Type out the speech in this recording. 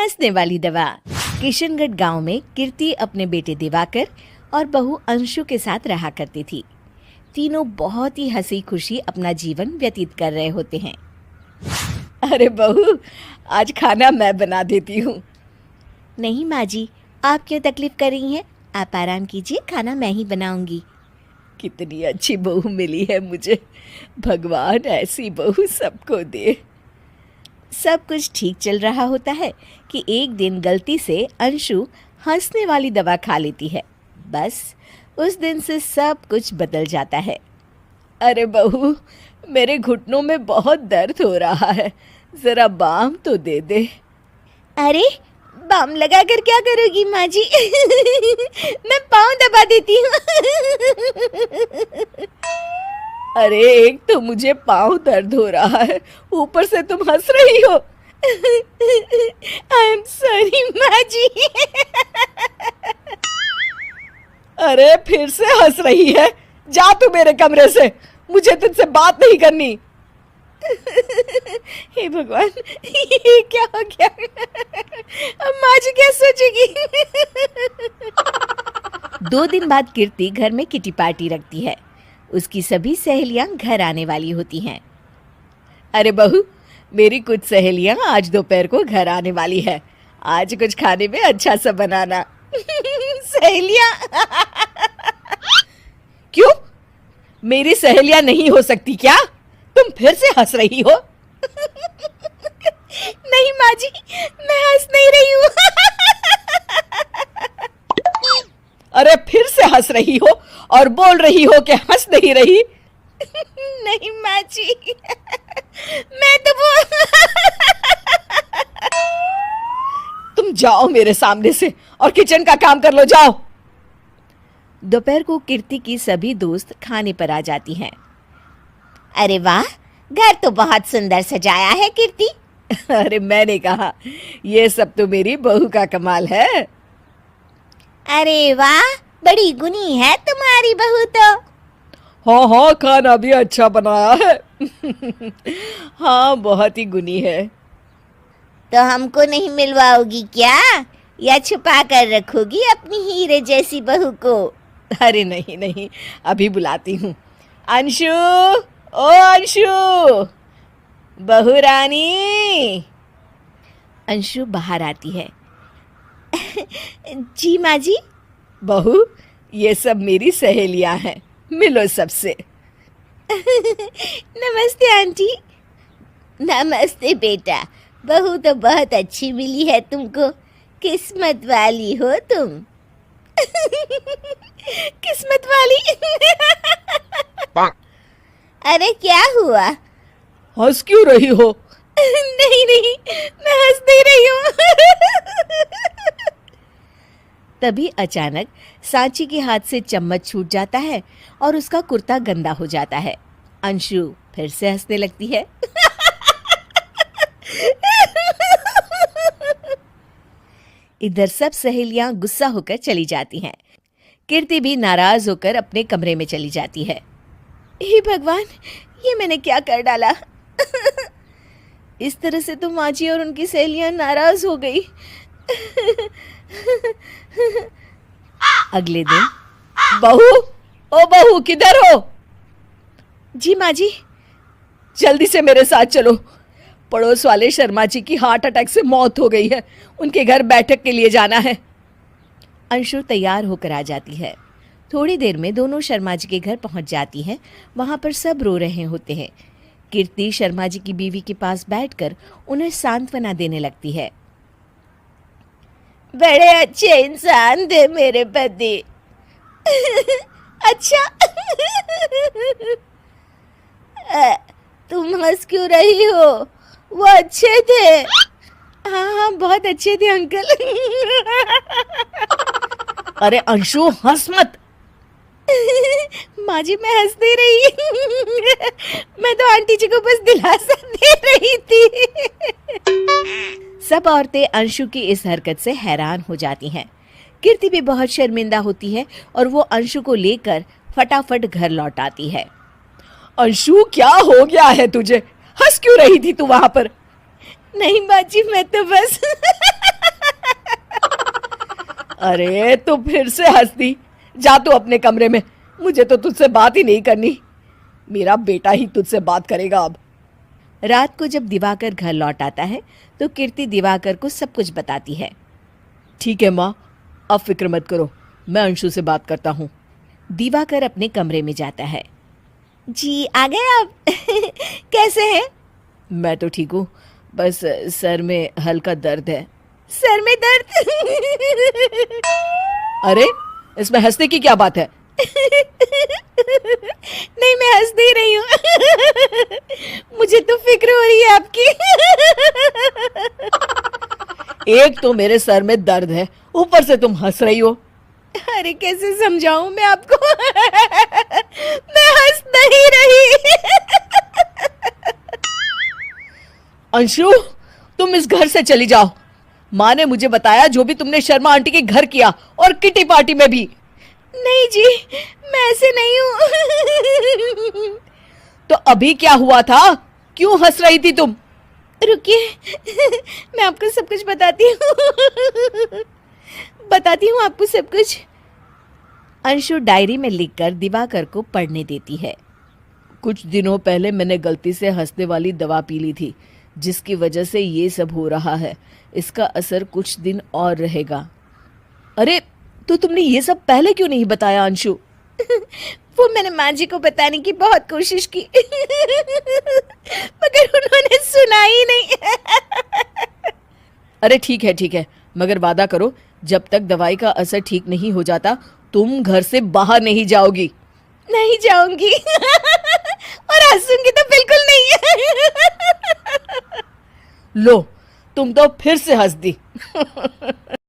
हंसने वाली दवा। किशनगढ़ गांव में कीर्ति अपने बेटे दिवाकर और बहू अंशु के साथ रहा करती थी। तीनों बहुत ही हंसी खुशी अपना जीवन व्यतीत कर रहे होते हैं। अरे बहू, आज खाना मैं बना देती हूँ। नहीं माँ जी, आप क्यों तकलीफ कर रही हैं? आप आराम कीजिए, खाना मैं ही बनाऊंगी। कितनी अच्छी बहू मिली है मुझे। भगवान ऐसी बहू सबको दे। सब कुछ ठीक चल रहा होता है कि एक दिन गलती से अंशु हंसने वाली दवा खा लेती है। बस उस दिन से सब कुछ बदल जाता है। अरे बहू, मेरे घुटनों में बहुत दर्द हो रहा है, जरा बाम तो दे दे। अरे बाम लगा कर क्या करोगी माँ जी? मैं पाँव दबा देती हूँ। अरे एक तो मुझे पाँव दर्द हो रहा है, ऊपर से तुम हंस रही हो। आई एम सॉरी माँ जी। अरे फिर से हंस रही है, जा तू मेरे कमरे से, मुझे तुझसे बात नहीं करनी। हे भगवान, ये क्या हो गया? अब माँ जी क्या सोचेगी? 2 दिन बाद कीर्ति घर में किटी पार्टी रखती है। उसकी सभी सहेलियां घर आने वाली होती हैं। अरे बहू, मेरी कुछ सहेलियां आज दोपहर को घर आने वाली है। आज कुछ खाने में अच्छा सा बनाना। सहेलियां? क्यों? मेरी सहेलियां नहीं हो सकती क्या? तुम फिर से हंस रही हो? नहीं माँ जी, मैं हंस नहीं रही हूँ। अरे फिर से हंस रही हो और बोल रही हो कि हंस नहीं रही। नहीं माँ जी, मैं तो तुम जाओ मेरे सामने से और किचन का काम कर लो, जाओ। दोपहर को कीर्ति की सभी दोस्त खाने पर आ जाती हैं। अरे वाह, घर तो बहुत सुंदर सजाया है कीर्ति। अरे मैंने कहा, ये सब तो मेरी बहू का कमाल है। अरे वाह, बड़ी गुनी है तुम्हारी बहू तो। हाँ हाँ, खाना भी अच्छा बनाया है। हाँ, बहुत ही गुनी है। तो हमको नहीं मिलवाओगी क्या, या छुपा कर रखोगी अपनी हीरे जैसी बहू को? अरे नहीं नहीं, अभी बुलाती हूँ। अंशु, ओ अंशु, बहू रानी। अंशु बाहर आती है। जी माँ जी। बहू, ये सब मेरी सहेलियां हैं, मिलो सबसे। नमस्ते आंटी। नमस्ते बेटा, बहू तो बहुत अच्छी मिली है तुमको, किस्मत वाली हो तुम। किस्मत वाली? अरे क्या हुआ? हंस क्यों रही हो? नहीं नहीं, मैं हंस नहीं रही हूँ। तभी अचानक सांची के हाथ से चम्मच छूट जाता है और उसका कुर्ता गंदा हो जाता है। अंशु फिर से हंसने लगती है। इधर सब सहेलियां गुस्सा होकर चली जाती हैं। कीर्ति भी नाराज होकर अपने कमरे में चली जाती है। हे भगवान, ये मैंने क्या कर डाला? इस तरह से तो माँ जी और उनकी सहेलियां नाराज हो गई। अगले दिन, बहू, ओ बहू, किधर हो? जी माँ जी। जल्दी से मेरे साथ चलो। पड़ोस वाले शर्मा जी की हार्ट अटैक से मौत हो गई है, उनके घर बैठक के लिए जाना है। अंशु तैयार होकर आ जाती है। थोड़ी देर में दोनों शर्मा जी के घर पहुंच जाती है। वहां पर सब रो रहे होते हैं। कीर्ति शर्मा जी की बीवी के पास बैठकर उन्हें सांत्वना देने लगती है। बड़े अच्छे इंसान थे मेरे पति। अच्छा। तुम हंस क्यों रही हो? वो अच्छे थे। हाँ हाँ, बहुत अच्छे थे अंकल। अरे अंशु, हंस मत। माँ जी, मैं हंस नहीं रही। मैं तो आंटी जी को बस दिलासा दे रही थी। सब औरतें अंशु की इस हरकत से हैरान हो जाती हैं। कीर्ति भी बहुत शर्मिंदा होती है और वो अंशु को लेकर फटाफट घर लौट आती है। अंशु, क्या हो गया है तुझे? हंस क्यों रही थी तू वहां पर? नहीं माँ जी, मैं तो बस अरे तू फिर से हंस दी। जा तू अपने कमरे में, मुझे तो तुझसे बात ही नहीं करनी। मेरा बेटा ही तुझसे बात करेगा अब। रात को जब दिवाकर घर लौट आता है तो कीर्ति दिवाकर को सब कुछ बताती है। ठीक है माँ, अब फिक्र मत करो, मैं अंशु से बात करता हूँ। दिवाकर अपने कमरे में जाता है। जी आ गए आप? कैसे हैं? मैं तो ठीक हूँ, बस सर में हल्का दर्द है। सर में दर्द? अरे इसमें हंसने की क्या बात है? नहीं, मैं हंस नहीं रही हूँ। मुझे तो फिक्र हो रही है आपकी। एक तो मेरे सर में दर्द है, ऊपर से तुम हंस रही हो। अरे कैसे समझाऊं मैं आपको? मैं हंस नहीं रही। अंशु, तुम इस घर से चली जाओ। माँ ने मुझे बताया जो भी तुमने शर्मा आंटी के घर किया, और किटी पार्टी में भी। नहीं जी, मैं ऐसे नहीं हूँ। तो अभी क्या हुआ था? क्यों हंस रही थी तुम? रुकिए, मैं आपको सब कुछ बताती हूँ आपको सब कुछ। अंशु डायरी में लिखकर दिवाकर को पढ़ने देती है। कुछ दिनों पहले मैंने गलती से हंसने वाली दवा पी ली थी, जिसकी वजह से ये सब हो रहा है। इसका असर कुछ दिन और रहेगा। अरे तो तुमने ये सब पहले क्यों नहीं बताया अंशु? वो मैंने माँ जी को बताने की बहुत कोशिश की, मगर उन्होंने सुना ही नहीं। अरे ठीक है, मगर वादा करो, जब तक दवाई का असर ठीक नहीं हो जाता तुम घर से बाहर नहीं जाओगी। नहीं जाऊंगी, और हंसूंगी तो बिल्कुल नहीं। लो, तुम तो फिर से हंस दी।